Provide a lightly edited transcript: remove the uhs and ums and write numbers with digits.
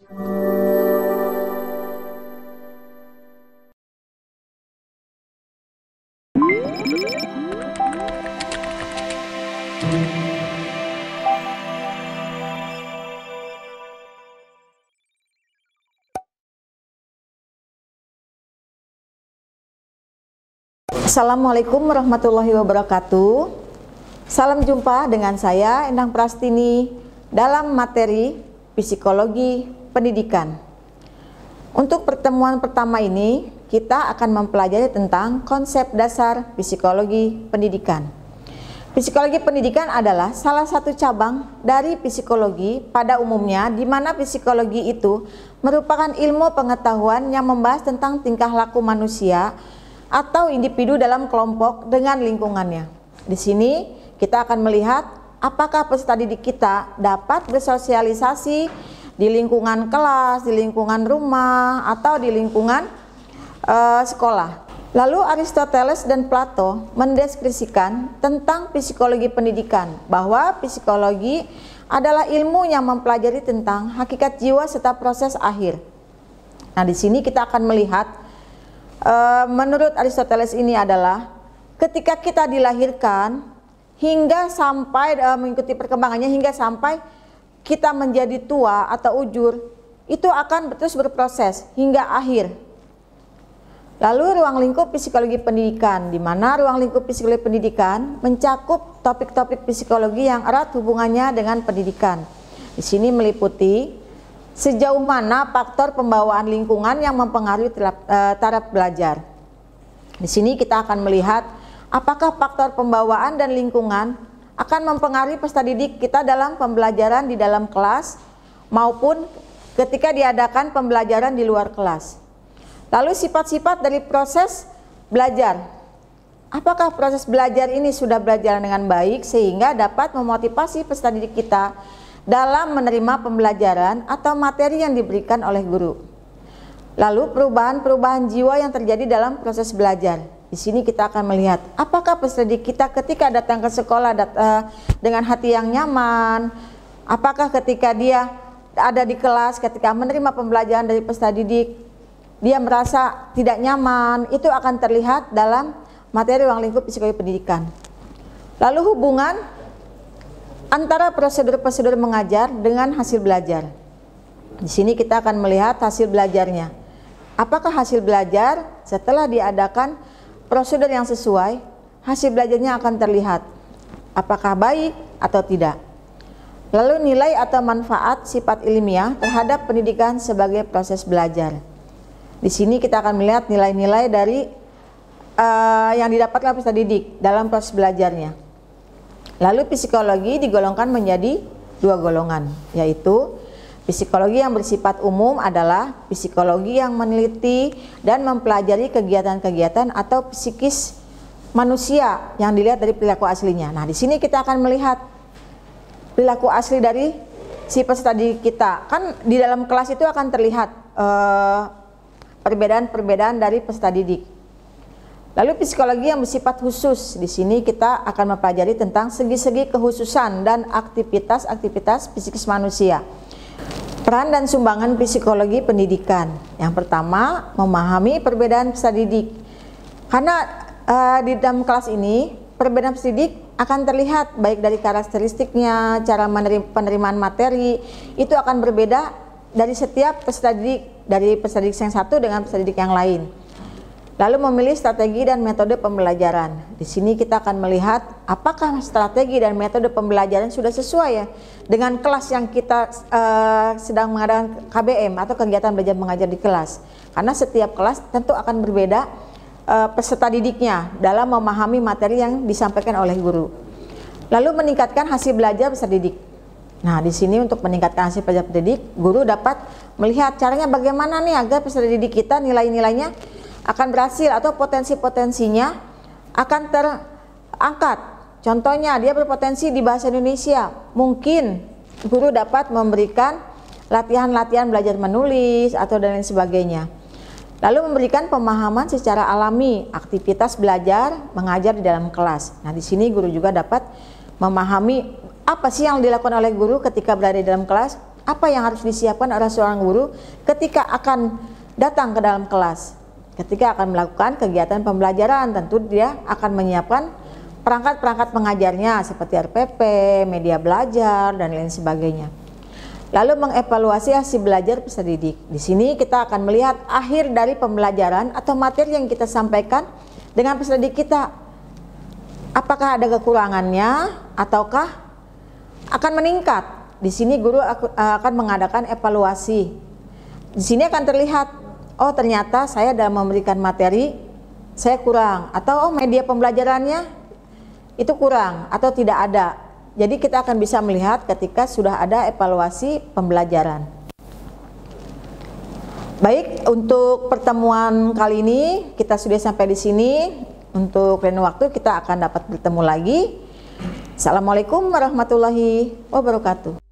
Assalamualaikum warahmatullahi wabarakatuh. Salam jumpa dengan saya Endang Prastini dalam materi Psikologi Pendidikan. Untuk pertemuan pertama ini kita akan mempelajari tentang konsep dasar psikologi pendidikan. Psikologi pendidikan adalah salah satu cabang dari psikologi pada umumnya, di mana psikologi itu merupakan ilmu pengetahuan yang membahas tentang tingkah laku manusia atau individu dalam kelompok dengan lingkungannya. Di sini kita akan melihat apakah peserta didik kita dapat bersosialisasi di lingkungan kelas, di lingkungan rumah, atau di lingkungan sekolah. Lalu Aristoteles dan Plato mendeskripsikan tentang psikologi pendidikan, bahwa psikologi adalah ilmu yang mempelajari tentang hakikat jiwa serta proses akhir. Nah, di sini kita akan melihat menurut Aristoteles ini adalah ketika kita dilahirkan hingga sampai mengikuti perkembangannya hingga sampai kita menjadi tua atau ujur, itu akan terus berproses hingga akhir. Lalu ruang lingkup psikologi pendidikan, di mana ruang lingkup psikologi pendidikan mencakup topik-topik psikologi yang erat hubungannya dengan pendidikan. Di sini meliputi sejauh mana faktor pembawaan lingkungan yang mempengaruhi taraf belajar. Di sini kita akan melihat apakah faktor pembawaan dan lingkungan akan mempengaruhi peserta didik kita dalam pembelajaran di dalam kelas maupun ketika diadakan pembelajaran di luar kelas. Lalu sifat-sifat dari proses belajar. Apakah proses belajar ini sudah berjalan dengan baik sehingga dapat memotivasi peserta didik kita dalam menerima pembelajaran atau materi yang diberikan oleh guru. Lalu perubahan-perubahan jiwa yang terjadi dalam proses belajar. Di sini kita akan melihat apakah peserta didik kita ketika datang ke sekolah dengan hati yang nyaman, apakah ketika dia ada di kelas ketika menerima pembelajaran dari peserta didik dia merasa tidak nyaman. Itu akan terlihat dalam materi ruang lingkup psikologi pendidikan. Lalu hubungan antara prosedur-prosedur mengajar dengan hasil belajar. Di sini kita akan melihat hasil belajarnya. Apakah hasil belajar setelah diadakan prosedur yang sesuai, hasil belajarnya akan terlihat apakah baik atau tidak. Lalu nilai atau manfaat sifat ilmiah terhadap pendidikan sebagai proses belajar. Di sini kita akan melihat nilai-nilai dari yang didapatkan peserta didik dalam proses belajarnya. Lalu psikologi digolongkan menjadi dua golongan, yaitu psikologi yang bersifat umum adalah psikologi yang meneliti dan mempelajari kegiatan-kegiatan atau psikis manusia yang dilihat dari perilaku aslinya. Nah, di sini kita akan melihat perilaku asli dari si peserta didik kita. Kan di dalam kelas itu akan terlihat perbedaan-perbedaan dari peserta didik. Lalu psikologi yang bersifat khusus, di sini kita akan mempelajari tentang segi-segi kekhususan dan aktivitas-aktivitas psikis manusia. Peran dan sumbangan psikologi pendidikan. Yang pertama, memahami perbedaan peserta didik. Karena di dalam kelas ini, perbedaan peserta didik akan terlihat baik dari karakteristiknya, cara penerimaan materi, itu akan berbeda dari setiap peserta didik, dari peserta didik yang satu dengan peserta didik yang lain. Lalu memilih strategi dan metode pembelajaran. Di sini kita akan melihat apakah strategi dan metode pembelajaran sudah sesuai ya dengan kelas yang kita sedang mengadakan KBM atau kegiatan belajar mengajar di kelas. Karena setiap kelas tentu akan berbeda peserta didiknya dalam memahami materi yang disampaikan oleh guru. Lalu meningkatkan hasil belajar peserta didik. Nah, di sini untuk meningkatkan hasil belajar peserta didik, guru dapat melihat caranya bagaimana nih agar peserta didik kita nilai-nilainya akan berhasil atau potensi-potensinya akan terangkat. Contohnya dia berpotensi di bahasa Indonesia, mungkin guru dapat memberikan latihan-latihan belajar menulis atau dan lain sebagainya. Lalu memberikan pemahaman secara alami aktivitas belajar mengajar di dalam kelas. Nah, di sini guru juga dapat memahami apa sih yang dilakukan oleh guru ketika berada di dalam kelas, Apa yang harus disiapkan oleh seorang guru ketika akan datang ke dalam kelas? Ketika akan melakukan kegiatan pembelajaran, tentu dia akan menyiapkan perangkat-perangkat pengajarnya seperti RPP, media belajar, dan lain sebagainya. Lalu mengevaluasi hasil belajar peserta didik. Di sini kita akan melihat akhir dari pembelajaran atau materi yang kita sampaikan dengan peserta didik kita. Apakah ada kekurangannya ataukah akan meningkat? Di sini guru akan mengadakan evaluasi. Di sini akan terlihat, oh ternyata saya dalam memberikan materi saya kurang, atau oh media pembelajarannya itu kurang atau tidak ada. Jadi kita akan bisa melihat ketika sudah ada evaluasi pembelajaran. Baik, untuk pertemuan kali ini kita sudah sampai di sini. Untuk lain waktu kita akan dapat bertemu lagi. Assalamualaikum warahmatullahi wabarakatuh.